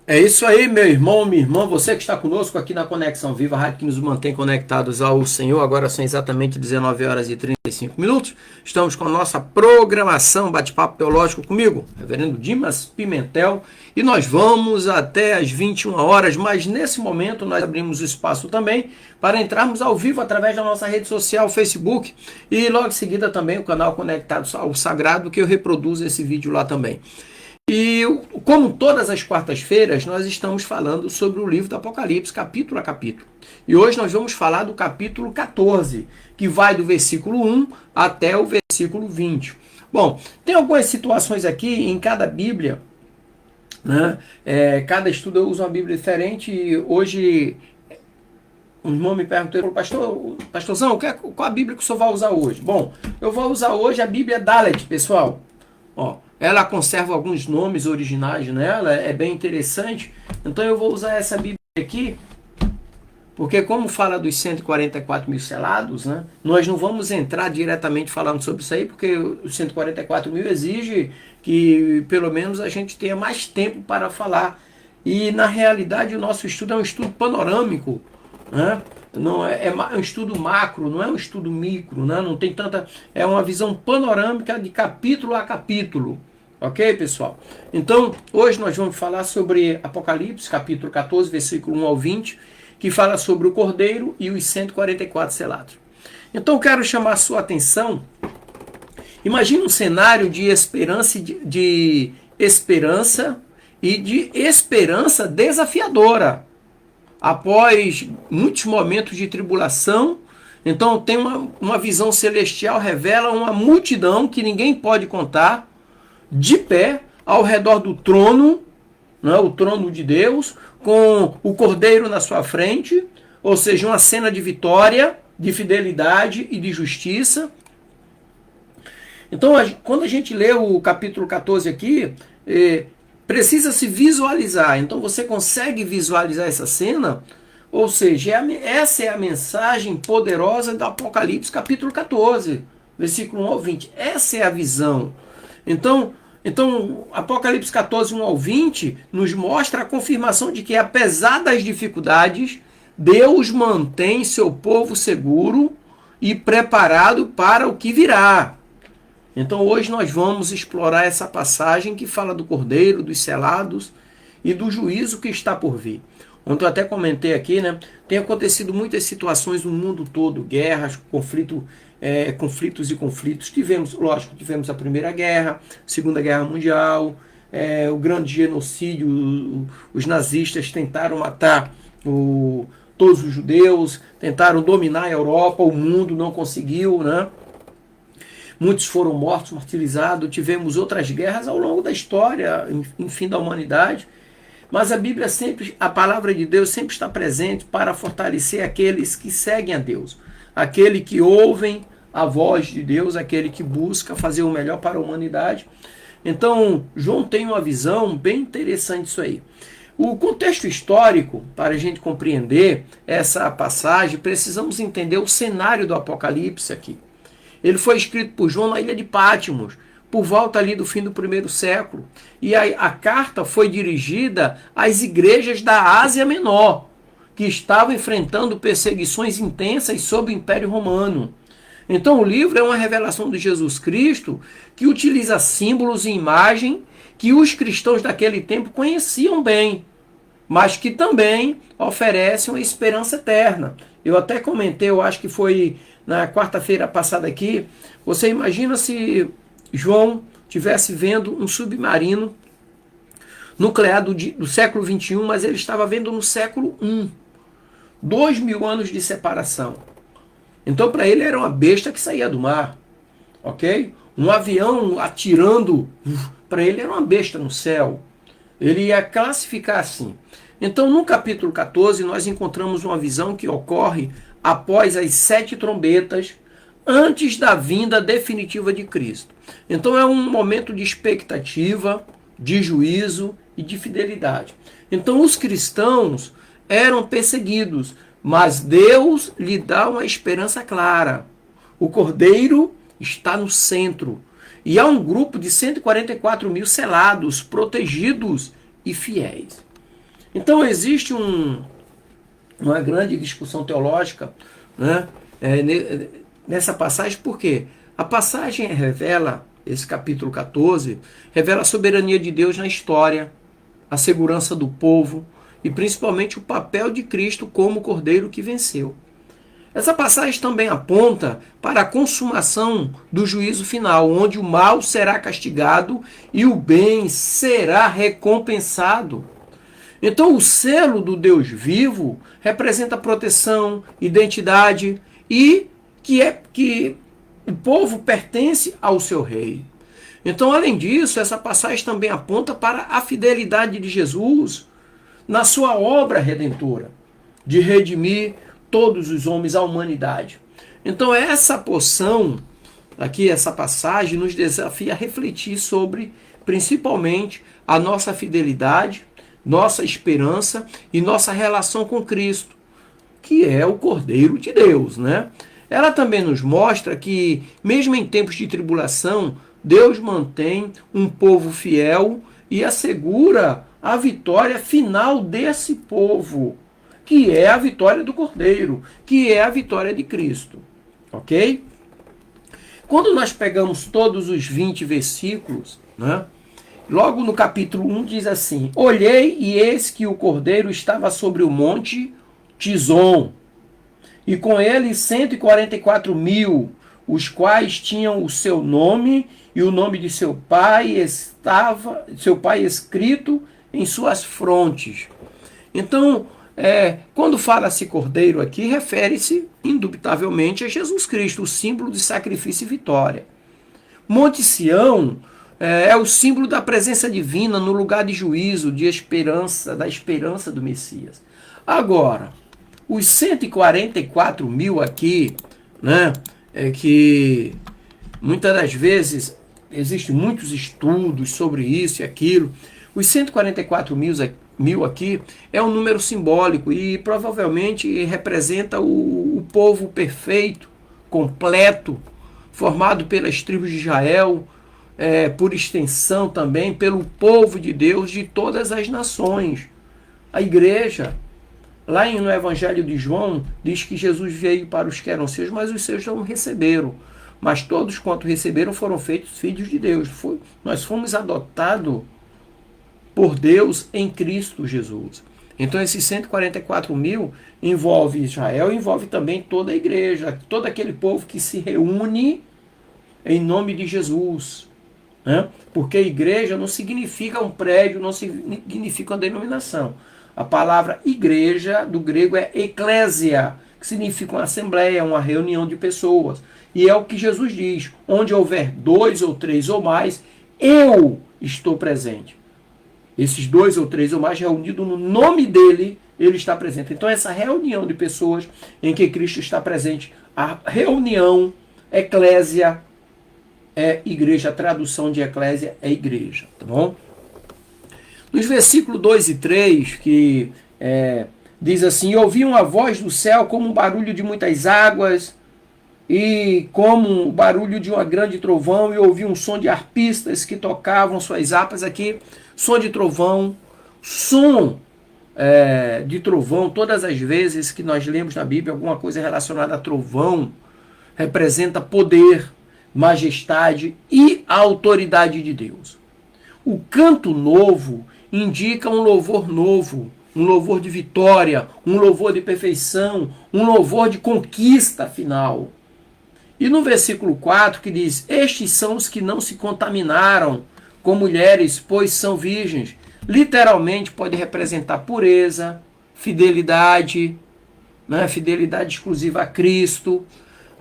É isso aí, meu irmão, minha irmã, você que está conosco aqui na Conexão Viva, a rádio que nos mantém conectados ao Senhor. Agora são exatamente 19 horas e 35 minutos. Estamos com a nossa programação Bate-Papo Teológico comigo, Reverendo Dimas Pimentel, e nós vamos até às 21 horas, mas nesse momento nós abrimos o espaço também para entrarmos ao vivo através da nossa rede social, Facebook, e logo em seguida também o canal Conectados ao Sagrado, que eu reproduzo esse vídeo lá também. E como todas as quartas-feiras, nós estamos falando sobre o livro do Apocalipse, capítulo a capítulo. E hoje nós vamos falar do capítulo 14, que vai do versículo 1 até o versículo 20. Bom, tem algumas situações aqui em cada Bíblia, né? Cada estudo eu uso uma Bíblia diferente e hoje um irmão me perguntou, pastorzão, qual a Bíblia que o senhor vai usar hoje? Bom, eu vou usar hoje a Bíblia Dalet, pessoal. Ó, ela conserva alguns nomes originais nela, é bem interessante. Então eu vou usar essa Bíblia aqui, porque como fala dos 144 mil selados, né, nós não vamos entrar diretamente falando sobre isso aí, porque os 144 mil exige que pelo menos a gente tenha mais tempo para falar. E na realidade o nosso estudo é um estudo panorâmico, né? Não é um estudo macro, não é um estudo micro, né? Não tem tanta, é uma visão panorâmica de capítulo a capítulo. Ok, pessoal? Então, hoje nós vamos falar sobre Apocalipse, capítulo 14, versículo 1 ao 20, que fala sobre o Cordeiro e os 144 selados. Então, eu quero chamar a sua atenção. Imagine um cenário de esperança, de esperança e de esperança desafiadora. Após muitos momentos de tribulação, então tem uma visão celestial, revela uma multidão que ninguém pode contar, de pé, ao redor do trono, né, o trono de Deus, com o Cordeiro na sua frente, ou seja, uma cena de vitória, de fidelidade e de justiça. Então, quando a gente lê o capítulo 14 aqui, precisa se visualizar. Então você consegue visualizar essa cena? Ou seja, essa é a mensagem poderosa do Apocalipse capítulo 14, versículo 1 ao 20. Essa é a visão. Então Apocalipse 14, 1 ao 20 nos mostra a confirmação de que apesar das dificuldades, Deus mantém seu povo seguro e preparado para o que virá. Então hoje nós vamos explorar essa passagem que fala do Cordeiro, dos selados e do juízo que está por vir. Ontem eu até comentei aqui, né? Tem acontecido muitas situações no mundo todo, guerras, conflitos e conflitos. Tivemos a Primeira Guerra, Segunda Guerra Mundial, o grande genocídio, os nazistas tentaram matar todos os judeus, tentaram dominar a Europa, o mundo não conseguiu, né? Muitos foram mortos, martirizados, tivemos outras guerras ao longo da história, enfim, da humanidade. Mas a Bíblia sempre, a palavra de Deus sempre está presente para fortalecer aqueles que seguem a Deus, aquele que ouvem a voz de Deus, aquele que busca fazer o melhor para a humanidade. Então, João tem uma visão bem interessante disso aí. O contexto histórico, para a gente compreender essa passagem, precisamos entender o cenário do Apocalipse aqui. Ele foi escrito por João na ilha de Patmos, por volta ali do fim do primeiro século. E a carta foi dirigida às igrejas da Ásia Menor, que estavam enfrentando perseguições intensas sob o Império Romano. Então o livro é uma revelação de Jesus Cristo que utiliza símbolos e imagem que os cristãos daquele tempo conheciam bem, mas que também oferecem uma esperança eterna. Eu até comentei, eu acho que foi na quarta-feira passada aqui, você imagina se João estivesse vendo um submarino nuclear do século XXI, mas ele estava vendo no século I. 2000 anos de separação. Então para ele era uma besta que saía do mar. Ok? Um avião atirando, para ele era uma besta no céu. Ele ia classificar assim. Então no capítulo 14 nós encontramos uma visão que ocorre após as 7 trombetas, antes da vinda definitiva de Cristo. Então é um momento de expectativa, de juízo e de fidelidade. Então os cristãos eram perseguidos, mas Deus lhe dá uma esperança clara. O Cordeiro está no centro. E há um grupo de 144 mil selados, protegidos e fiéis. Então existe uma grande discussão teológica, né, nessa passagem, por quê? A passagem revela, esse capítulo 14, revela a soberania de Deus na história, a segurança do povo e principalmente o papel de Cristo como cordeiro que venceu. Essa passagem também aponta para a consumação do juízo final, onde o mal será castigado e o bem será recompensado. Então, o selo do Deus vivo representa proteção, identidade e que o povo pertence ao seu rei. Então, além disso, essa passagem também aponta para a fidelidade de Jesus na sua obra redentora, de redimir todos os homens, a humanidade. Então, essa porção, aqui, essa passagem, nos desafia a refletir sobre, principalmente, a nossa fidelidade, nossa esperança e nossa relação com Cristo, que é o Cordeiro de Deus, né? Ela também nos mostra que, mesmo em tempos de tribulação, Deus mantém um povo fiel e assegura a vitória final desse povo, que é a vitória do Cordeiro, que é a vitória de Cristo. Ok? Quando nós pegamos todos os 20 versículos, né, logo no capítulo 1 diz assim: Olhei e eis que o Cordeiro estava sobre o monte Tizom, e com ele 144.000, os quais tinham o seu nome e o nome de seu pai escrito em suas frontes. Então, quando fala-se Cordeiro aqui, refere-se indubitavelmente a Jesus Cristo, o símbolo de sacrifício e vitória. Monte Sião é o símbolo da presença divina no lugar de juízo, de esperança, da esperança do Messias. Agora, os 144.000 aqui, né, que muitas das vezes existem muitos estudos sobre isso e aquilo. Os 144.000 aqui é um número simbólico e provavelmente representa o povo perfeito, completo, formado pelas tribos de Israel, por extensão também pelo povo de Deus de todas as nações. A igreja, lá no Evangelho de João, diz que Jesus veio para os que eram seus, mas os seus não receberam. Mas todos quanto receberam foram feitos filhos de Deus. Nós fomos adotados por Deus em Cristo Jesus. Então esses 144.000 envolve Israel, envolve também toda a igreja, todo aquele povo que se reúne em nome de Jesus. Né? Porque igreja não significa um prédio, não significa uma denominação. A palavra igreja, do grego, é eclésia, que significa uma assembleia, uma reunião de pessoas. E é o que Jesus diz: onde houver 2 ou 3 ou mais, eu estou presente. Esses 2 ou 3 ou mais reunidos no nome dele, ele está presente. Então essa reunião de pessoas em que Cristo está presente, a reunião, eclésia, é igreja, a tradução de eclésia é igreja, tá bom? Nos versículos 2 e 3, que diz assim: ouvi uma voz do céu como um barulho de muitas águas, e como o barulho de uma grande trovão, e ouvi um som de arpistas que tocavam suas harpas. Aqui, som de trovão, de trovão, todas as vezes que nós lemos na Bíblia alguma coisa relacionada a trovão, representa poder, majestade e autoridade de Deus. O canto novo indica um louvor novo, um louvor de vitória, um louvor de perfeição, um louvor de conquista final. E no versículo 4 que diz: estes são os que não se contaminaram com mulheres, pois são virgens. Literalmente pode representar pureza, fidelidade, né? Fidelidade exclusiva a Cristo.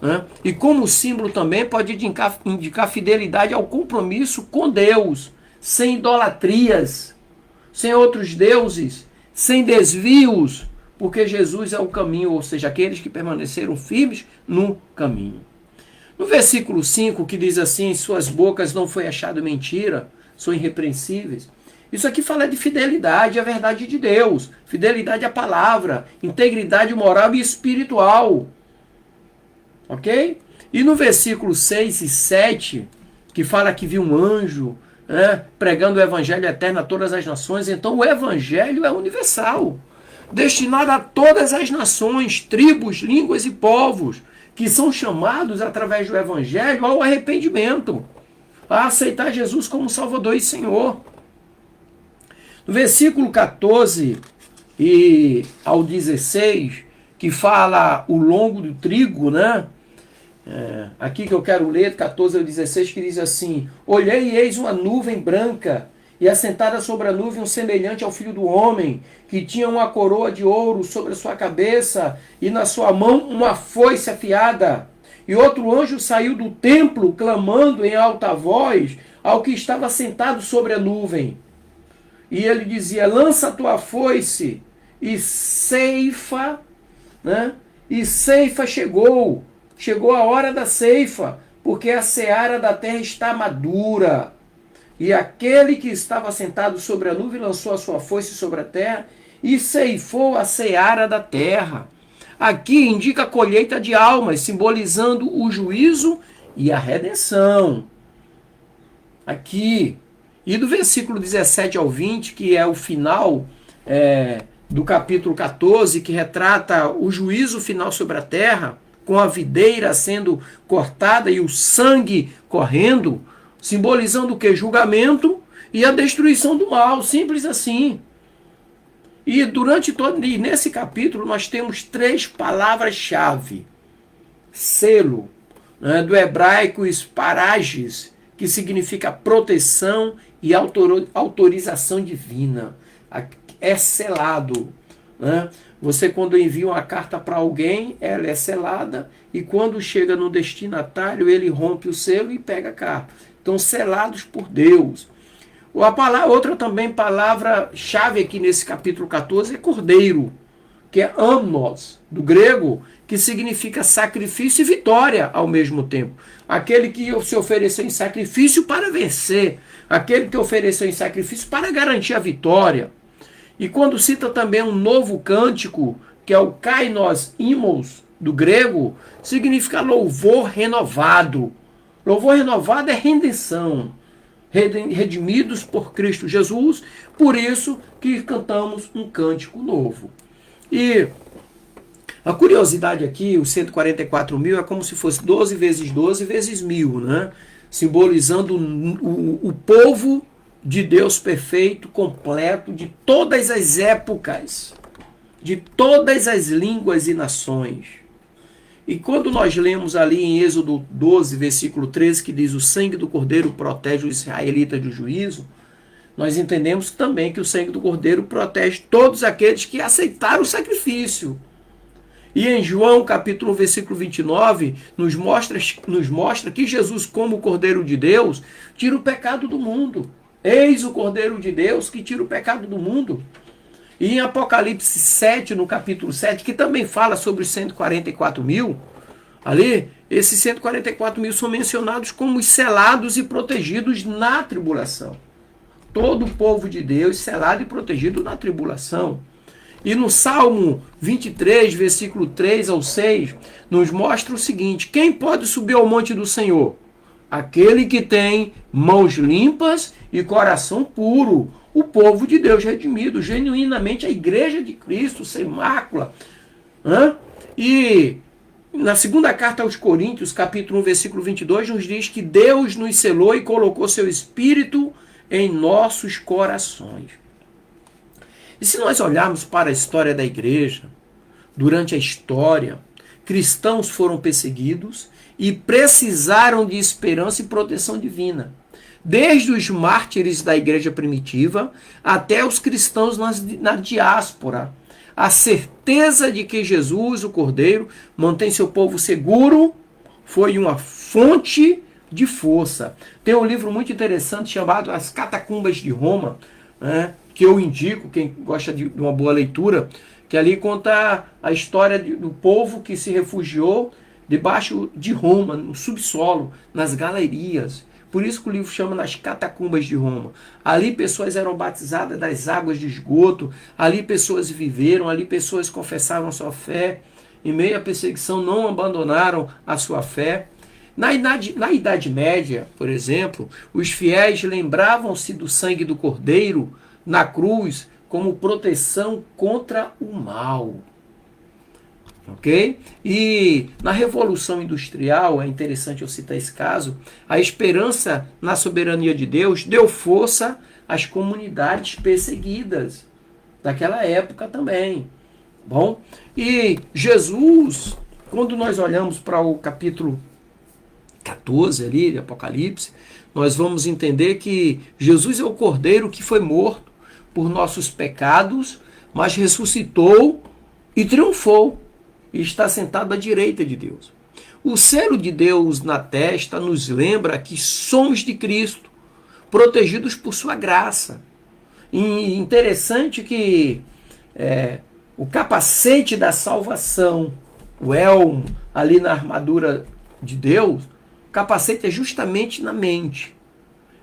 Né? E como símbolo também pode indicar fidelidade ao compromisso com Deus, sem idolatrias, sem outros deuses, sem desvios, porque Jesus é o caminho, ou seja, aqueles que permaneceram firmes no caminho. No versículo 5, que diz assim: em suas bocas não foi achado mentira, são irrepreensíveis. Isso aqui fala de fidelidade à verdade de Deus, fidelidade à palavra, integridade moral e espiritual. Ok? E no versículo 6 e 7, que fala que viu um anjo né, pregando o evangelho eterno a todas as nações. Então o evangelho é universal, destinado a todas as nações, tribos, línguas e povos, que são chamados através do evangelho ao arrependimento, a aceitar Jesus como Salvador e Senhor. No versículo 14 e ao 16, que fala o longo do trigo, né? Aqui que eu quero ler, 14 ao 16, que diz assim: Olhei e eis uma nuvem branca, e assentada sobre a nuvem um semelhante ao filho do homem, que tinha uma coroa de ouro sobre a sua cabeça, e na sua mão uma foice afiada. E outro anjo saiu do templo, clamando em alta voz ao que estava sentado sobre a nuvem. E ele dizia: lança a tua foice e ceifa, né? E ceifa chegou a hora da ceifa, porque a seara da terra está madura. E aquele que estava sentado sobre a nuvem lançou a sua foice sobre a terra e ceifou a seara da terra. Aqui indica a colheita de almas, simbolizando o juízo e a redenção. Aqui. E do versículo 17 ao 20, que é o final do capítulo 14, que retrata o juízo final sobre a terra, com a videira sendo cortada e o sangue correndo, simbolizando o que? Julgamento e a destruição do mal, simples assim. E e nesse capítulo nós temos 3 palavras-chave. Selo, né, do hebraico esparages, que significa proteção e autorização divina. É selado, né? Você, quando envia uma carta para alguém, ela é selada, e quando chega no destinatário, ele rompe o selo e pega a carta. Então, selados por Deus. Outra também palavra-chave aqui nesse capítulo 14 é cordeiro, que é amnos, do grego, que significa sacrifício e vitória ao mesmo tempo. Aquele que se ofereceu em sacrifício para vencer, aquele que ofereceu em sacrifício para garantir a vitória. E quando cita também um novo cântico, que é o kainos imos, do grego, significa louvor renovado. Louvor renovado é redenção. Redimidos por Cristo Jesus, por isso que cantamos um cântico novo. E a curiosidade aqui, os 144 mil, é como se fosse 12 vezes 12 vezes 1000, né? Simbolizando o povo de Deus perfeito, completo, de todas as épocas, de todas as línguas e nações. E quando nós lemos ali em Êxodo 12, versículo 13, que diz: o sangue do cordeiro protege os israelitas do juízo, nós entendemos também que o sangue do cordeiro protege todos aqueles que aceitaram o sacrifício. E em João capítulo 1, versículo 29, nos mostra que Jesus, como o Cordeiro de Deus, tira o pecado do mundo. Eis o Cordeiro de Deus que tira o pecado do mundo. E em Apocalipse 7, no capítulo 7, que também fala sobre os 144 mil, ali, esses 144 mil são mencionados como os selados e protegidos na tribulação. Todo o povo de Deus selado e protegido na tribulação. E no Salmo 23, versículo 3 ao 6, nos mostra o seguinte: quem pode subir ao monte do Senhor? Aquele que tem mãos limpas e coração puro, o povo de Deus redimido, genuinamente a igreja de Cristo, sem mácula. E na segunda carta aos Coríntios, capítulo 1, versículo 22, nos diz que Deus nos selou e colocou seu Espírito em nossos corações. E se nós olharmos para a história da igreja, durante a história, cristãos foram perseguidos e precisaram de esperança e proteção divina. Desde os mártires da igreja primitiva até os cristãos na diáspora. A certeza de que Jesus, o Cordeiro, mantém seu povo seguro foi uma fonte de força. Tem um livro muito interessante chamado As Catacumbas de Roma, né, que eu indico, quem gosta de uma boa leitura, que ali conta a história do povo que se refugiou debaixo de Roma, no subsolo, nas galerias. Por isso que o livro chama Nas Catacumbas de Roma. Ali pessoas eram batizadas das águas de esgoto, ali pessoas viveram, ali pessoas confessaram a sua fé, em meio à perseguição não abandonaram a sua fé. Na Idade Média, por exemplo, os fiéis lembravam-se do sangue do Cordeiro na cruz como proteção contra o mal. Ok? E na Revolução Industrial, é interessante eu citar esse caso, a esperança na soberania de Deus deu força às comunidades perseguidas daquela época também. Bom, e Jesus, quando nós olhamos para o capítulo 14 ali de Apocalipse, nós vamos entender que Jesus é o Cordeiro que foi morto por nossos pecados, mas ressuscitou e triunfou. E está sentado à direita de Deus. O selo de Deus na testa nos lembra que somos de Cristo, protegidos por sua graça. E interessante que o capacete da salvação, o elmo ali na armadura de Deus, o capacete é justamente na mente.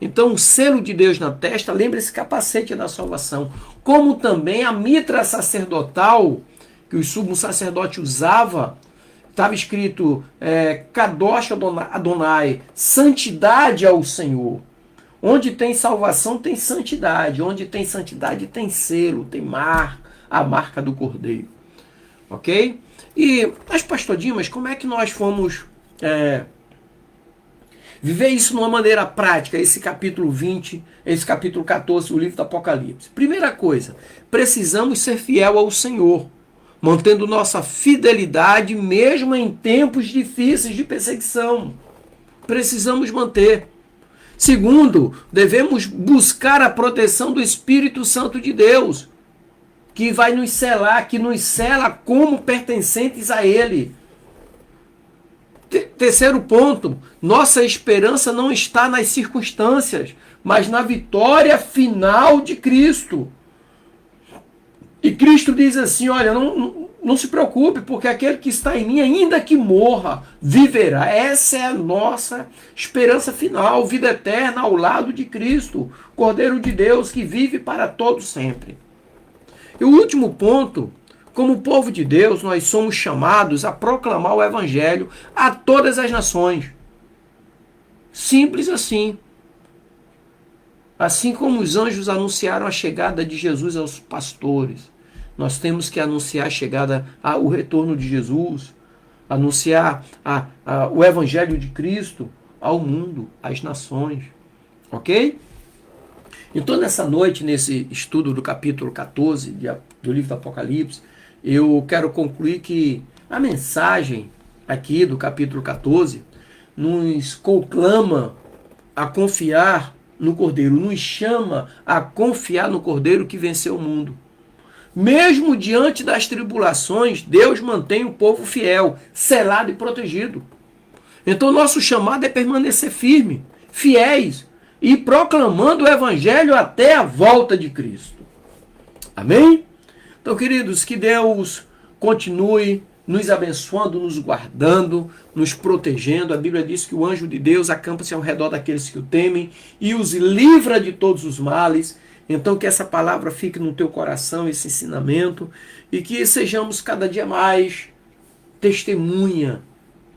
Então o selo de Deus na testa lembra esse capacete da salvação. Como também a mitra sacerdotal que o sumo sacerdote usava, estava escrito Kadosh Adonai, santidade ao Senhor. Onde tem salvação tem santidade, onde tem santidade tem selo, tem a marca do Cordeiro. Ok? Mas pastor Dimas, como é que nós fomos viver isso de uma maneira prática, esse capítulo 20, esse capítulo 14, o livro do Apocalipse? Primeira coisa, precisamos ser fiel ao Senhor, mantendo nossa fidelidade mesmo em tempos difíceis de perseguição. Precisamos manter. Segundo, devemos buscar a proteção do Espírito Santo de Deus, que vai nos selar, que nos sela como pertencentes a Ele. Terceiro ponto, nossa esperança não está nas circunstâncias, mas na vitória final de Cristo. E Cristo diz assim, olha, não se preocupe, porque aquele que está em mim, ainda que morra, viverá. Essa é a nossa esperança final, vida eterna ao lado de Cristo, Cordeiro de Deus, que vive para todo sempre. E o último ponto, como povo de Deus, nós somos chamados a proclamar o Evangelho a todas as nações. Simples assim. Assim como os anjos anunciaram a chegada de Jesus aos pastores, nós temos que anunciar a chegada, o retorno de Jesus, anunciar o Evangelho de Cristo ao mundo, às nações. Ok? Então, nessa noite, nesse estudo do capítulo 14 do livro do Apocalipse, eu quero concluir que a mensagem aqui do capítulo 14 nos conclama a confiar no Cordeiro, nos chama a confiar no Cordeiro que venceu o mundo. Mesmo diante das tribulações, Deus mantém o povo fiel, selado e protegido. Então, nosso chamado é permanecer firme, fiéis e proclamando o Evangelho até a volta de Cristo. Amém? Então, queridos, que Deus continue nos abençoando, nos guardando, nos protegendo. A Bíblia diz que o anjo de Deus acampa-se ao redor daqueles que o temem e os livra de todos os males. Então que essa palavra fique no teu coração, esse ensinamento, e que sejamos cada dia mais testemunha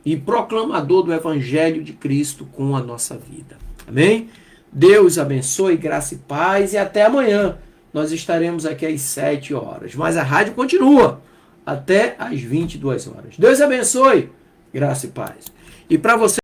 e proclamador do Evangelho de Cristo com a nossa vida. Amém? Deus abençoe, graça e paz, e até amanhã. Nós estaremos aqui às 7 horas, mas a rádio continua até às 22 horas. Deus abençoe, graça e paz. E para você